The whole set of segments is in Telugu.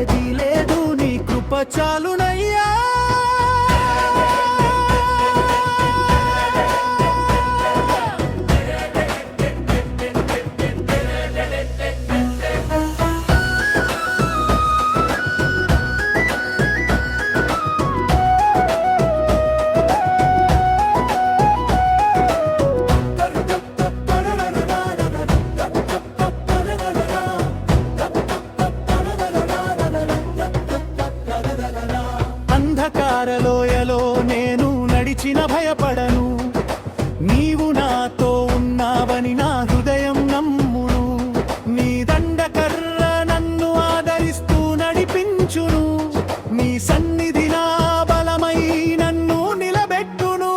ఏదీ లేదు, నీ కృప చాలునయ్యా. అంధకారలోయలో నేను నడిచిన భయపడను, నీవు నాతో ఉన్నావని నా హృదయం నమ్మును. నీ దండకర్ర నన్ను ఆదరిస్తూ నడిపించును, నీ సన్నిధి నా బలమై నన్ను నిలబెట్టును.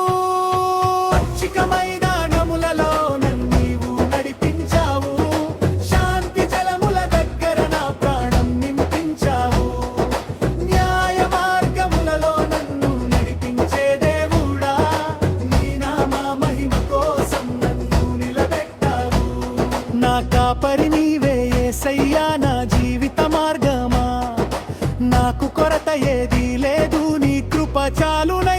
పచ్చిక మైదానములలో నన్ను నీవు నడిపించావు, శాంతి జలముల దగ్గర నా ప్రాణం నింపించావు. న్యాయ మార్గములలో నన్ను నడిపించే దేవుడా, నీ నామ మహిమ కోసం నన్ను నిలబెట్టావు. నా కాపరి నీవే యేసయ్యా, నా జీవిత మార్గమా, నాకు కొరత ఏదీ లేదు, నీ కృప చాలునయ్యా.